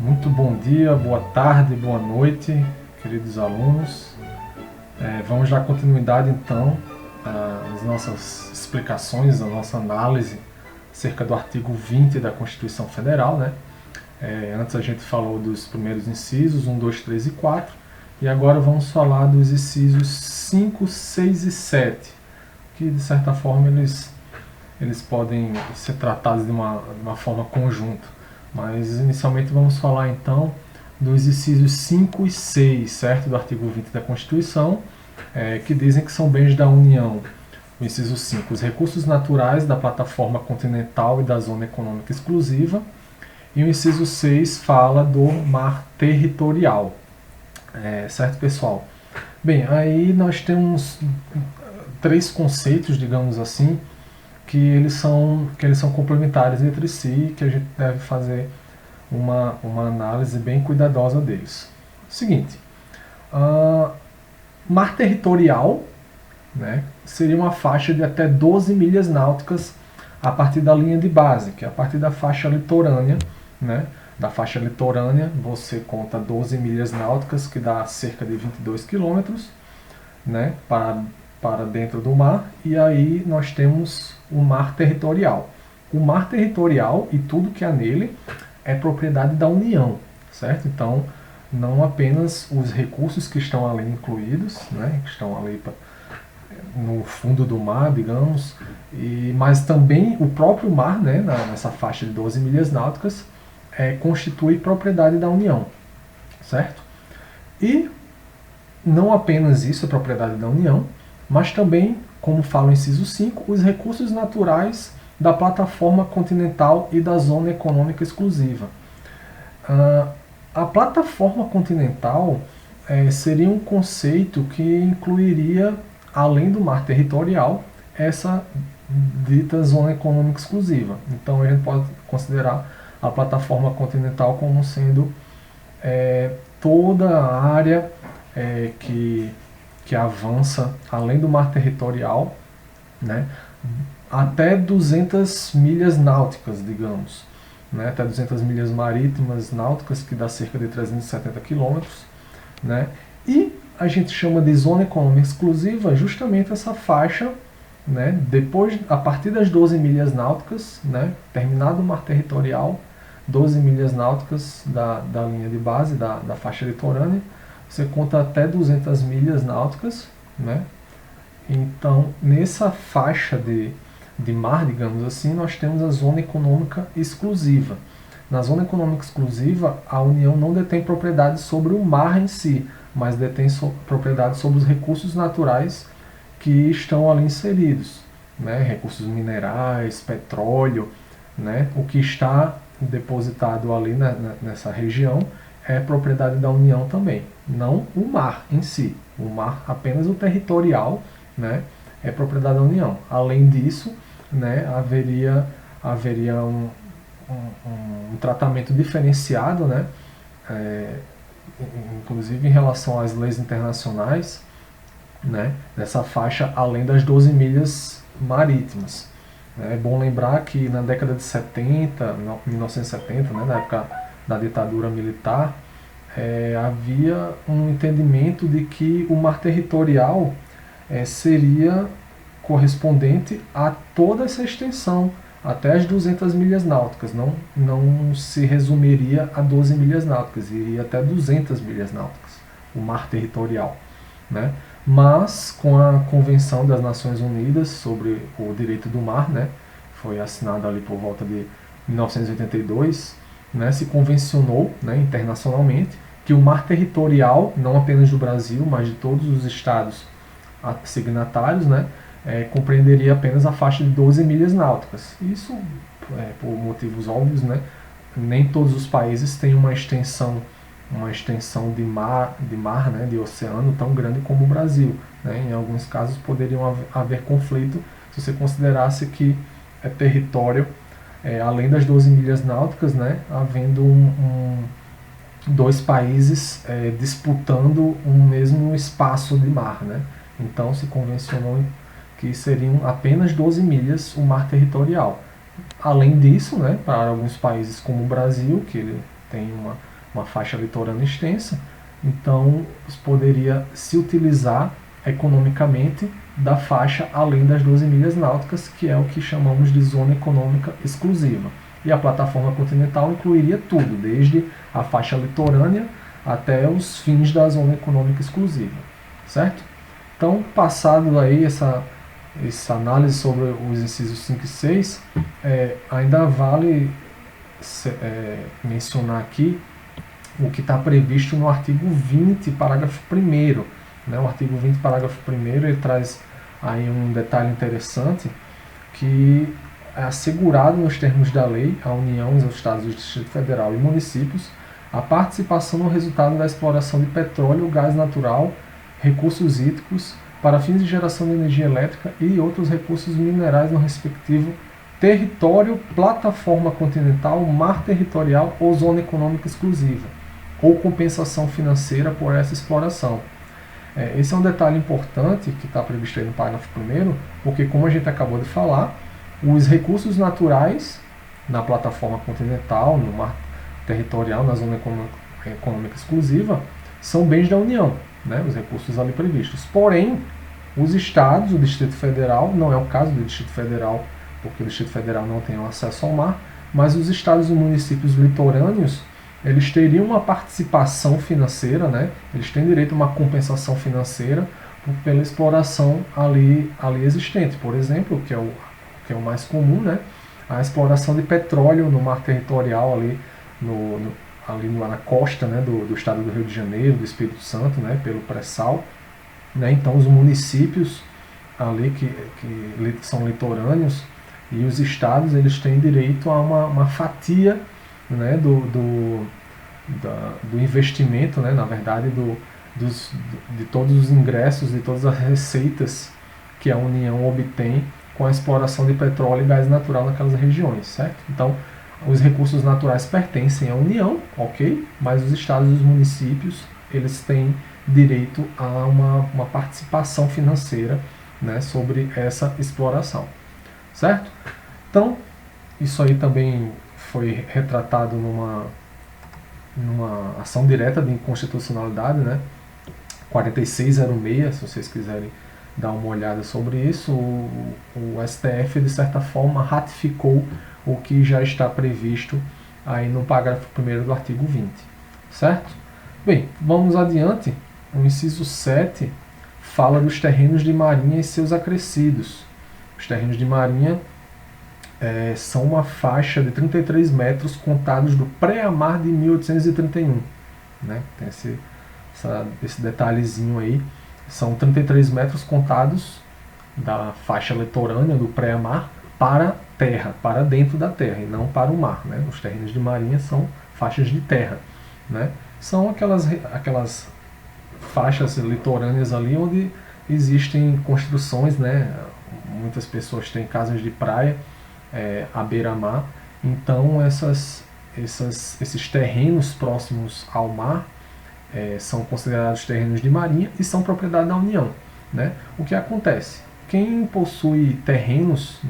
Muito bom dia, boa tarde, boa noite, queridos alunos. Vamos dar continuidade então às nossas explicações, à nossa análise acerca do artigo 20 da Constituição Federal, né? Antes a gente falou dos primeiros incisos, 1, 2, 3 e 4, e agora vamos falar dos incisos 5, 6 e 7, que de certa forma eles podem ser tratados de uma forma conjunta. Mas inicialmente vamos falar então dos incisos 5 e 6, certo? Do artigo 20 da Constituição, que dizem que são bens da União. O inciso 5, os recursos naturais da plataforma continental e da zona econômica exclusiva. E o inciso 6 fala do mar territorial. Certo, pessoal? Bem, aí nós temos três conceitos, digamos assim, que eles são complementares entre si, que a gente deve fazer uma análise bem cuidadosa deles. Seguinte, mar territorial, né, seria uma faixa de até 12 milhas náuticas a partir da linha de base, que é a partir da faixa litorânea, né? Da faixa litorânea você conta 12 milhas náuticas, que dá cerca de 22 quilômetros, né, para dentro do mar, e aí nós temos o mar territorial. O mar territorial e tudo que há nele é propriedade da União, certo? Então, não apenas os recursos que estão ali incluídos, né, que estão ali no fundo do mar, digamos, mas também o próprio mar, né, nessa faixa de 12 milhas náuticas, constitui propriedade da União, certo? E não apenas isso é propriedade da União, mas também, como fala o inciso 5, os recursos naturais da plataforma continental e da zona econômica exclusiva. A plataforma continental seria um conceito que incluiria, além do mar territorial, essa dita zona econômica exclusiva. Então a gente pode considerar a plataforma continental como sendo toda a área que avança além do mar territorial, né, até 200 milhas náuticas, digamos, né, até 200 milhas marítimas náuticas, que dá cerca de 370 quilômetros, né, e a gente chama de zona econômica exclusiva justamente essa faixa, né, a partir das 12 milhas náuticas, né, terminado o mar territorial, 12 milhas náuticas da linha de base, da faixa litorânea, você conta até 200 milhas náuticas, né? Então, nessa faixa de mar, digamos assim, nós temos a zona econômica exclusiva. Na zona econômica exclusiva, a União não detém propriedade sobre o mar em si, mas detém propriedade sobre os recursos naturais que estão ali inseridos, né? Recursos minerais, petróleo, né? O que está depositado ali nessa região é propriedade da União também, não o mar em si. O mar, apenas o territorial, né, é propriedade da União. Além disso, né, haveria um tratamento diferenciado, né, inclusive em relação às leis internacionais, né, nessa faixa além das 12 milhas marítimas. É bom lembrar que na década de 70, 1970, né, na época da ditadura militar, havia um entendimento de que o mar territorial seria correspondente a toda essa extensão, até as 200 milhas náuticas, não se resumiria a 12 milhas náuticas, iria até 200 milhas náuticas, o mar territorial, né? Mas com a Convenção das Nações Unidas sobre o Direito do Mar, né, foi assinada ali por volta de 1982, né, se convencionou, né, internacionalmente que o mar territorial, não apenas do Brasil, mas de todos os estados signatários, né, compreenderia apenas a faixa de 12 milhas náuticas. Isso, por motivos óbvios, né, nem todos os países têm uma extensão de mar, né, de oceano tão grande como o Brasil, né. Em alguns casos poderiam haver conflito se você considerasse que é território além das 12 milhas náuticas, né, havendo dois países disputando um mesmo espaço de mar, né. Então se convencionou que seriam apenas 12 milhas o mar territorial. Além disso, né, para alguns países como o Brasil, que ele tem uma faixa litorânea extensa, então poderia se utilizar economicamente da faixa além das 12 milhas náuticas, que é o que chamamos de zona econômica exclusiva. E a plataforma continental incluiria tudo, desde a faixa litorânea até os fins da zona econômica exclusiva, certo? Então, passado aí essa análise sobre os incisos 5 e 6, ainda vale mencionar aqui o que está previsto no artigo 20, parágrafo 1º. Né? O artigo 20, parágrafo 1º, ele traz aí um detalhe interessante, que é assegurado nos termos da lei à União, aos Estados, do Distrito Federal e municípios a participação no resultado da exploração de petróleo, gás natural, recursos hídricos, para fins de geração de energia elétrica e outros recursos minerais no respectivo território, plataforma continental, mar territorial ou zona econômica exclusiva, ou compensação financeira por essa exploração. Esse é um detalhe importante que está previsto aí no parágrafo 1º, porque, como a gente acabou de falar, os recursos naturais na plataforma continental, no mar territorial, na zona econômica exclusiva, são bens da União, né, os recursos ali previstos. Porém, os estados, o Distrito Federal, não é o caso do Distrito Federal, porque o Distrito Federal não tem acesso ao mar, mas os estados e municípios litorâneos, eles teriam uma participação financeira, né, eles têm direito a uma compensação financeira pela exploração ali existente. Por exemplo, que é o mais comum, né, a exploração de petróleo no mar territorial ali na costa, né, do estado do Rio de Janeiro, do Espírito Santo, né, pelo pré-sal. Né, então os municípios ali que são litorâneos e os estados, eles têm direito a uma fatia, né, do investimento, né, na verdade, de todos os ingressos, de todas as receitas que a União obtém com a exploração de petróleo e gás natural naquelas regiões, certo? Então, os recursos naturais pertencem à União, ok? Mas os estados e os municípios, eles têm direito a uma participação financeira, né, sobre essa exploração, certo? Então, isso aí também foi retratado numa ação direta de inconstitucionalidade, né, 4606, se vocês quiserem dar uma olhada sobre isso. O STF, de certa forma, ratificou o que já está previsto aí no parágrafo 1º do artigo 20, certo? Bem, vamos adiante. O inciso 7 fala dos terrenos de marinha e seus acrescidos. Os terrenos de marinha são uma faixa de 33 metros contados do pré-amar de 1831. Né? Tem esse detalhezinho aí. São 33 metros contados da faixa litorânea do pré-amar para terra, para dentro da terra, e não para o mar. Né? Os terrenos de marinha são faixas de terra. Né? São aquelas faixas litorâneas ali onde existem construções, né? Muitas pessoas têm casas de praia à beira-mar, então esses terrenos próximos ao mar são considerados terrenos de marinha e são propriedade da União. Né? O que acontece? Quem possui terrenos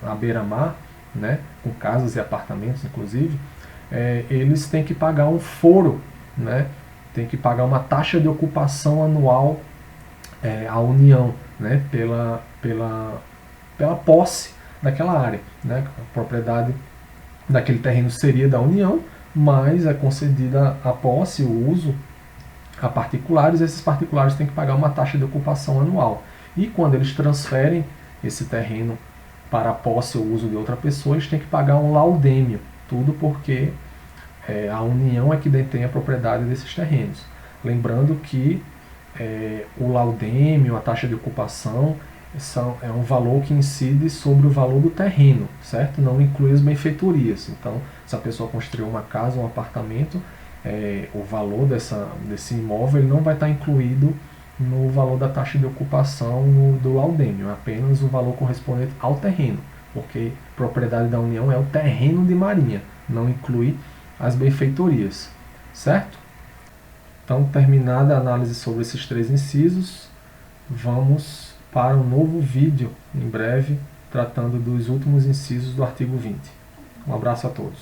na beira-mar, né, com casas e apartamentos inclusive, eles têm que pagar um foro, né? Tem que pagar uma taxa de ocupação anual à União, né, pela posse daquela área. Né? A propriedade daquele terreno seria da União, mas é concedida a posse, o uso a particulares, e esses particulares têm que pagar uma taxa de ocupação anual. E quando eles transferem esse terreno para a posse ou uso de outra pessoa, eles têm que pagar um laudêmio, tudo porque a União é que detém a propriedade desses terrenos. Lembrando que o laudêmio, a taxa de ocupação, é um valor que incide sobre o valor do terreno, certo? Não inclui as benfeitorias. Então, se a pessoa construiu uma casa, um apartamento, o valor desse imóvel ele não vai estar incluído no valor da taxa de ocupação do laudêmio, é apenas o valor correspondente ao terreno, porque propriedade da União é o terreno de marinha, não inclui as benfeitorias, certo? Então, terminada a análise sobre esses 3 incisos, vamos para um novo vídeo, em breve, tratando dos últimos incisos do artigo 20. Um abraço a todos.